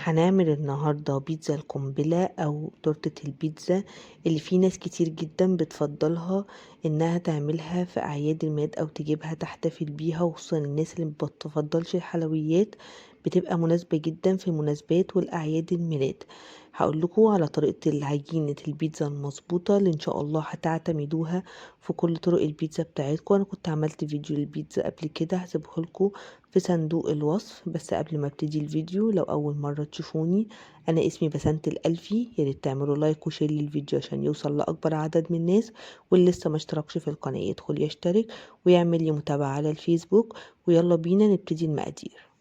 هنعمل النهاردة بيتزا القنبلة أو تورتة البيتزا اللي في ناس كتير جدا بتفضلها إنها تعملها في أعياد الميلاد أو تجيبها تحتفل بيها، وخصوصا الناس اللي مبتفضلش الحلويات بتبقى مناسبة جدا في المناسبات والأعياد الميلاد. هقول لكم على طريقة عجينة البيتزا المظبوطة اللي إن شاء الله هتعتمدوها في كل طرق البيتزا بتاعتكم. أنا كنت عملت فيديو للبيتزا قبل كده، هسيبه لكم في صندوق الوصف. بس قبل ما ابتدي الفيديو، لو اول مرة تشوفوني، انا اسمي بسنت الالفي. ياريت تعملوا لايك وشير للفيديو عشان يوصل لاكبر عدد من الناس، واللي لسه ما اشتركش في القناة يدخل يشترك ويعمل لي متابعة على الفيسبوك. ويلا بينا نبتدي المقادير.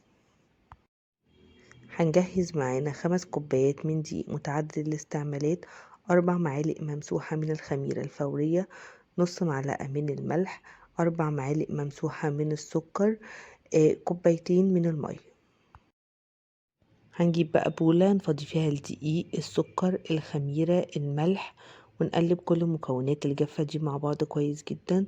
هنجهز معانا 5 كوبايات من دقيق متعدد الاستعمالات، 4 معالق ممسوحة من الخميرة الفورية، نص معلقة من الملح، 4 معالق ممسوحة من السكر، كوبايتين من المية. هنجيب بقى بولة نفضي فيها الدقيق، السكر، الخميرة، الملح، ونقلب كل مكونات الجافة دي مع بعض كويس جدا.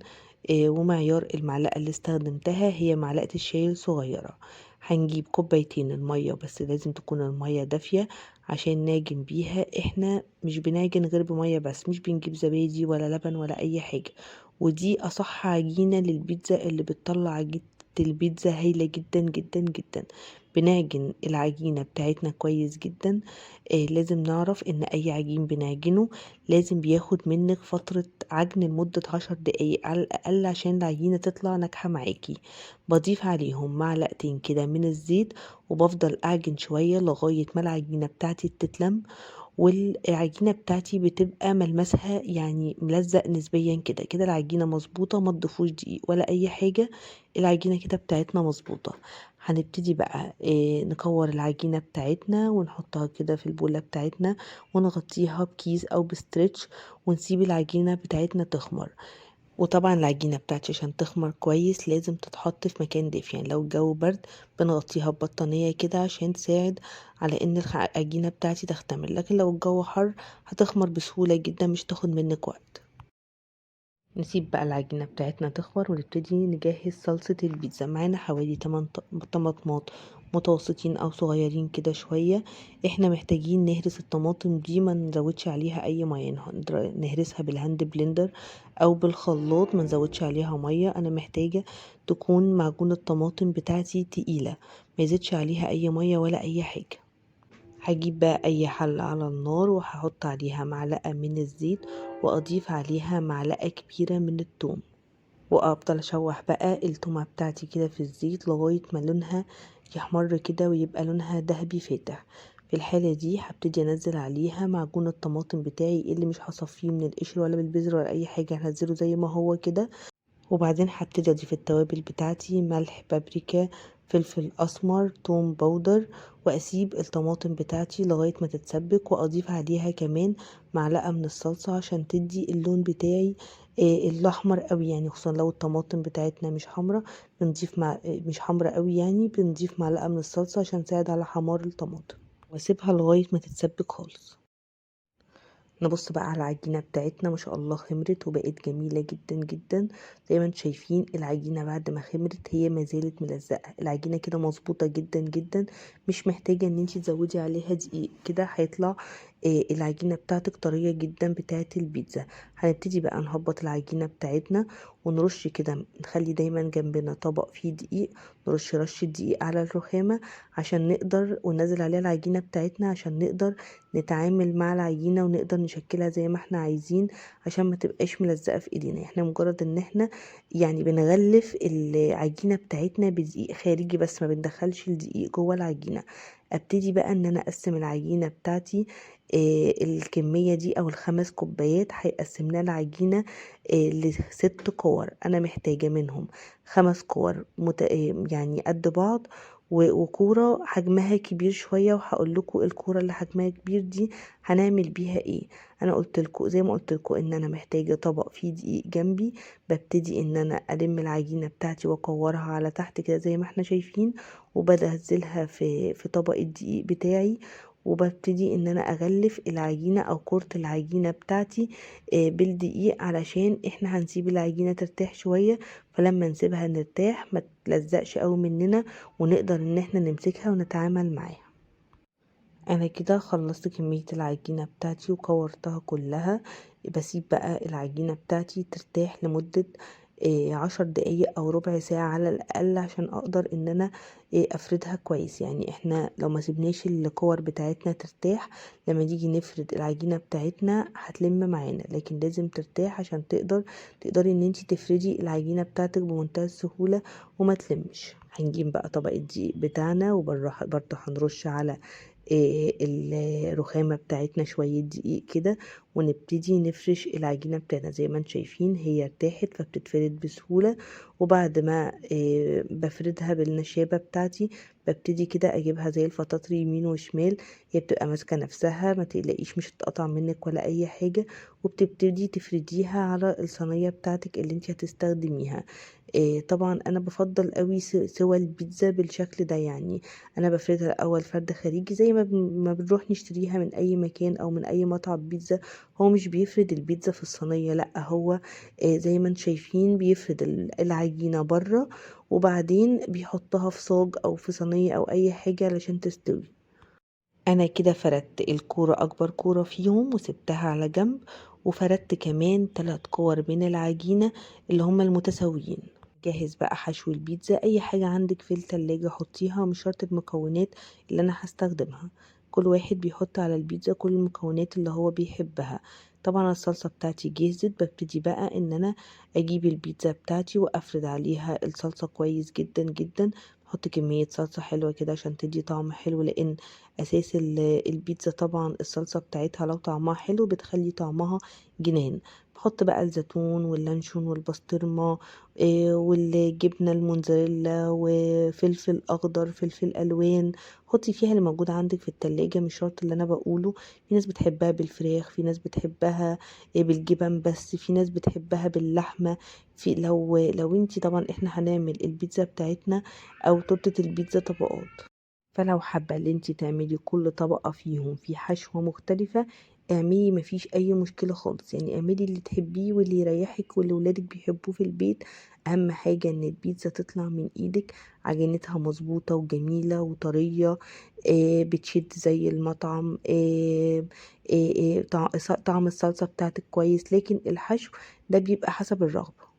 ومعيار المعلقة اللي استخدمتها هي معلقة الشاي الصغيرة. هنجيب كوبايتين المية، بس لازم تكون المية دافية عشان نعجن بيها. احنا مش بنعجن غير بمية بس، مش بنجيب زبادي ولا لبن ولا اي حاجة. ودي اصح عجينة للبيتزا اللي بتطلع عجينة البيتزا هايلة جدا جدا جدا. بنعجن العجينة بتاعتنا كويس جدا. لازم نعرف ان اي عجين بنعجنه لازم بياخد منك فترة عجن لمدة 10 دقايق على الاقل عشان العجينة تطلع ناجحة معاكي. بضيف عليهم معلقتين كده من الزيت، وبفضل اعجن شوية لغاية ما العجينة بتاعتي تتلم، والعجينة بتاعتي بتبقى ملمسها يعني ملزق نسبيا كده كده. العجينة مظبوطة، ما تضيفوش دقيق ولا اي حاجة، العجينة كده بتاعتنا مظبوطة. هنبتدي بقى نكور العجينة بتاعتنا ونحطها كده في البولة بتاعتنا، ونغطيها بكيس او بستريتش، ونسيب العجينة بتاعتنا تخمر. وطبعا العجينة بتاعتي عشان تخمر كويس لازم تتحط في مكان دافي، يعني لو الجو برد بنغطيها ببطانية كده عشان تساعد على ان العجينة بتاعتي تختمر، لكن لو الجو حر هتخمر بسهولة جدا، مش تاخد منك وقت. نسيب بقى العجينة بتاعتنا تخمر ونبتدي نجهز صلصة البيتزا. معانا حوالي 8 طماطمات متوسطين او صغيرين كده شوية. احنا محتاجين نهرس الطماطم دي، ما نزودش عليها اي مية، نهرسها بالهاند بلندر او بالخلاط، ما نزودش عليها مية. انا محتاجة تكون معجون الطماطم بتاعتي تقيلة، ما يزيدش عليها اي مية ولا اي حاجة. هجيب بقى اي حلة على النار وهحط عليها معلقة من الزيت، واضيف عليها معلقة كبيرة من الثوم، وافضل اشوح بقى التومة بتاعتي كده في الزيت لغاية ما لونها يحمر كده ويبقى لونها ذهبي فاتح. في الحالة دي هبتدي انزل عليها معجون الطماطم بتاعي اللي مش هصفيه من القشر ولا بالبذر ولا اي حاجة، هنزله زي ما هو كده. وبعدين هبتدي اضيف التوابل بتاعتي، ملح، بابريكا، فلفل اسمر، توم باودر، واسيب الطماطم بتاعتي لغايه ما تتسبك، واضيف عليها كمان معلقه من الصلصه عشان تدي اللون بتاعي الاحمر قوي، يعني خصوصا لو الطماطم بتاعتنا مش حمرا بنضيف مش حمرا قوي، يعني بنضيف معلقه من الصلصه عشان تساعد على حمار الطماطم، واسيبها لغايه ما تتسبك خالص. نبص بقى على العجينة بتاعتنا، ما شاء الله خمرت وبقت جميلة جدا جدا. زي ما انتم شايفين العجينة بعد ما خمرت هي ما زالت ملزقة، العجينة كده مظبوطة جدا جدا، مش محتاجة ان انتي تزودي عليها دقيق، كده هيطلع العجينة بتاعتك طرية جدا بتاعت البيتزا. هنبتدي بقى نهبط العجينة بتاعتنا ونرش كده، نخلي دايما جنبنا طبق فيه دقيق، نرش رشة دقيق على الرخامة عشان نقدر، وننزل عليها العجينة بتاعتنا عشان نقدر نتعامل مع العجينة ونقدر نشكلها زي ما احنا عايزين، عشان ما تبقاش ملزقة في ايدينا. احنا مجرد ان احنا يعني بنغلف العجينة بتاعتنا بدقيق خارجي بس، ما بندخلش الدقيق جوه العجينة. ابتدي بقى ان انا اقسم العجينة بتاعتي، الكمية دي او ال5 كوبايات هيقسمنا العجينة ل6 كور. انا محتاجة منهم 5 كور يعني قد بعض، وكورة حجمها كبير شوية، وهقول لكم الكورة اللي حجمها كبير دي هنعمل بيها ايه. انا قلت لكم زي ما قلت لكم ان انا محتاجة طبق فيه دقيق جنبي، ببتدي ان انا الم العجينة بتاعتي واكورها على تحت كده زي ما احنا شايفين، وبنزلها في طبق الدقيق بتاعي، وببتدي ان انا اغلف العجينة او كرة العجينة بتاعتي بالدقيق، علشان احنا هنسيب العجينة ترتاح شوية، فلما نسيبها نرتاح ما تلزقش قوي مننا، ونقدر ان احنا نمسكها ونتعامل معاها. انا كده خلصت كمية العجينة بتاعتي وكورتها كلها. بسيب بقى العجينة بتاعتي ترتاح لمدة 10 دقايق او ربع ساعة على الاقل، عشان اقدر ان انا افردها كويس. يعني احنا لو ما سيبناش الكور بتاعتنا ترتاح، لما نيجي نفرد العجينة بتاعتنا هتلم معانا، لكن لازم ترتاح عشان تقدري ان انتي تفردي العجينة بتاعتك بمنتهى السهولة وما تلمش. هنجيب بقى طبق الدقيق بتاعنا، وبرضه هنرش على الرخامة بتاعتنا شوية دقيق كده، ونبتدي نفرش العجينة بتاعتنا. زي ما انتم شايفين هي ارتاحت فبتتفرد بسهولة. وبعد ما بفردها بالنشابة بتاعتي، ببتدي كده اجيبها زي الفطاطري يمين وشمال. هي بتبقى ماسكة نفسها، ما تقلقيش مش هتقطع منك ولا اي حاجة. وبتبتدي تفرديها على الصينية بتاعتك اللي انت هتستخدميها. طبعا انا بفضل قوي سوى البيتزا بالشكل ده. يعني انا بفردها الاول فرد خارجي زي ما بنروح نشتريها من اي مكان او من اي مطعم بيتزا. هو مش بيفرد البيتزا في الصينيه، لا هو زي ما انتم شايفين بيفرد العجينه بره، وبعدين بيحطها في صاج او في صينيه او اي حاجه علشان تستوي. انا كده فردت الكوره، اكبر كوره فيهم، وسبتها على جنب. وفردت كمان 3 كور من العجينه اللي هما المتساويين. جهز بقى حشو البيتزا، اي حاجة عندك في التلاجة حطيها، مش شرط المكونات اللي انا هستخدمها. كل واحد بيحط على البيتزا كل المكونات اللي هو بيحبها. طبعا الصلصة بتاعتي جهزت، ببتدي بقى ان انا اجيب البيتزا بتاعتي وافرد عليها الصلصة كويس جدا جدا. بحط كمية صلصة حلوة كده عشان تدي طعم حلو، لان اساس البيتزا طبعا الصلصة بتاعتها لو طعمها حلو بتخلي طعمها جنان. بحط بقى الزيتون واللانشون والبسطرمة والجبنة الموتزاريلا وفلفل أخضر، فلفل ألوان. حطي فيها اللي موجود عندك في التلاجة، مش شرط اللي أنا بقوله. في ناس بتحبها بالفراخ، في ناس بتحبها بالجبن، بس في ناس بتحبها باللحمة. في لو انتي طبعا احنا هنعمل البيتزا بتاعتنا أو تورتة البيتزا طبقات. فلو حابة ان انتي تعملي كل طبقة فيهم في حشوة مختلفة، اعملي، مفيش اي مشكلة خالص. يعني اعملي اللي تحبيه واللي يريحك واللي ولادك بيحبوه في البيت. اهم حاجة ان البيتزا تطلع من ايدك عجينتها مظبوطة وجميلة وطرية، بتشد زي المطعم، طعم الصلصة بتاعتك كويس، لكن الحشو ده بيبقى حسب الرغبة.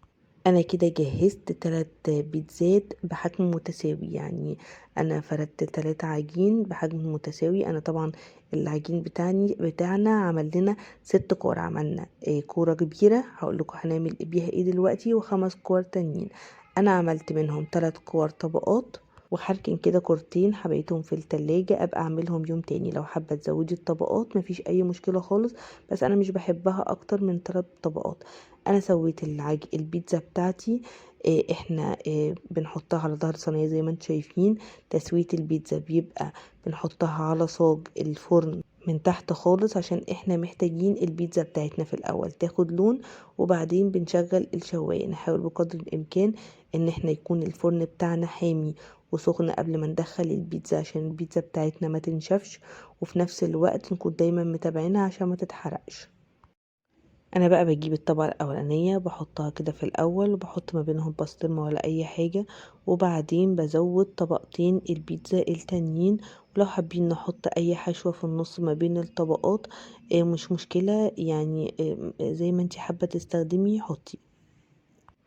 انا كده جهزت 3 بيتزات بحجم متساوي. يعني انا فردت 3 عجين بحجم متساوي. انا طبعا العجين بتاعنا عمل لنا 6 كور. عملنا كورة كبيرة هقول لكم هنعمل بيها ايه دلوقتي، و5 كور تانيين. انا عملت منهم 3 كور طبقات، وهركن كده كورتين حبيتهم في التلاجة ابقى اعملهم يوم تاني. لو حابة تزودي الطبقات مفيش اي مشكلة خالص، بس انا مش بحبها اكتر من 3 طبقات. انا سويت البيتزا بتاعتي. احنا بنحطها على ظهر صينية زي ما انتم شايفين. تسوية البيتزا بيبقى بنحطها على صاج الفرن من تحت خالص، عشان احنا محتاجين البيتزا بتاعتنا في الاول تاخد لون، وبعدين بنشغل الشواية. نحاول بقدر الامكان ان احنا يكون الفرن بتاعنا حامي وسخن قبل ما ندخل البيتزا، عشان البيتزا بتاعتنا ما تنشفش، وفي نفس الوقت نكون دايما متابعينها عشان ما تتحرقش. انا بقى بجيب الطبقه الاولانيه بحطها كده في الاول، وبحط ما بينهم بسطرمه ولا اي حاجه، وبعدين بزود طبقتين البيتزا التانيين. ولو حابين نحط اي حشوه في النص ما بين الطبقات مش مشكله. يعني زي ما انتي حابه تستخدمي حطي.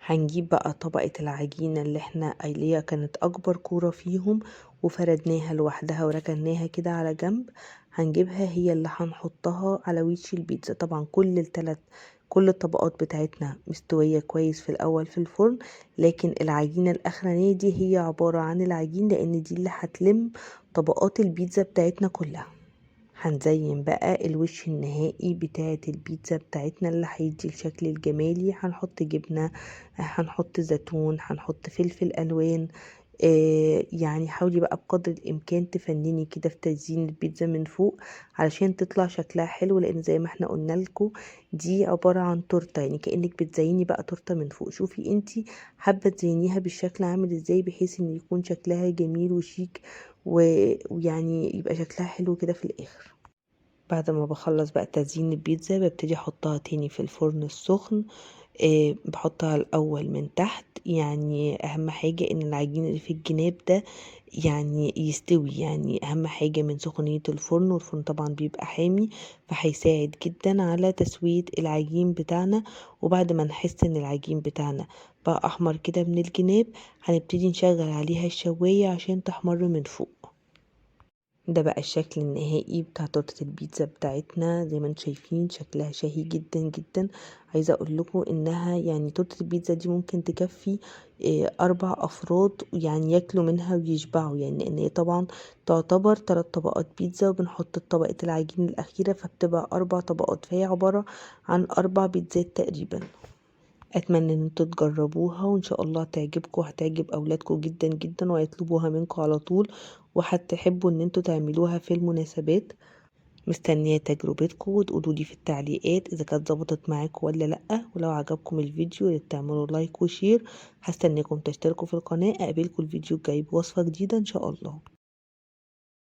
هنجيب بقى طبقة العجينة اللي هي كانت أكبر كورة فيهم، وفردناها لوحدها وركناها كده على جنب. هنجيبها هي اللي هنحطها على وش البيتزا. طبعا كل الطبقات بتاعتنا مستوية كويس في الأول في الفرن، لكن العجينة الأخرانية دي هي عبارة عن العجين، لأن دي اللي هتلم طبقات البيتزا بتاعتنا كلها. هنزين بقى الوش النهائي بتاعة البيتزا بتاعتنا اللي هيدي الشكل الجمالي. هنحط جبنة، هنحط زيتون، هنحط فلفل ألوان. يعني حاولي بقى بقدر الإمكان تفنني كده في تزيين البيتزا من فوق علشان تطلع شكلها حلو، لأن زي ما احنا قلنا لكم دي عبارة عن تورتة. يعني كأنك بتزيني بقى تورتة من فوق. شوفي انتي حابة تزينيها بالشكل عامل ازاي، بحيث ان يكون شكلها جميل وشيك، ويعني يبقى شكلها حلو كده في الآخر. بعد ما بخلص بقى تزيين البيتزا ببتدي احطها تاني في الفرن السخن. بحطها الاول من تحت. يعني اهم حاجة ان العجين اللي في الجناب ده يعني يستوي. يعني اهم حاجة من سخونية الفرن، والفرن طبعا بيبقى حامي، فهيساعد جدا على تسوية العجين بتاعنا. وبعد ما نحس ان العجين بتاعنا بقى احمر كده من الجناب، هنبتدي نشغل عليها الشواية عشان تحمر من فوق. ده بقى الشكل النهائي بتاع تورتة البيتزا بتاعتنا. زي ما انتم شايفين شكلها شهي جدا جدا. عايزة اقول لكم انها يعني تورتة البيتزا دي ممكن تكفي 4 افراد يعني ياكلوا منها ويشبعوا. يعني ان هي طبعا تعتبر 3 طبقات بيتزا، وبنحط طبقة العجين الاخيرة، فبتبقى 4 طبقات، فهي عبارة عن 4 بيتزات تقريبا. اتمنى ان انتوا تجربوها، وان شاء الله تعجبكم، هتعجب اولادكم جدا جدا، وهيطلبوها منكم على طول، وهتحبوا ان انتوا تعملوها في المناسبات. مستنية تجربتكم، وتقولوا لي في التعليقات اذا كانت ظبطت معاكم ولا لا. ولو عجبكم الفيديو ياريت تعملوا لايك وشير. هستناكم تشتركوا في القناة. اقابلكم الفيديو الجاي بوصفة جديدة ان شاء الله.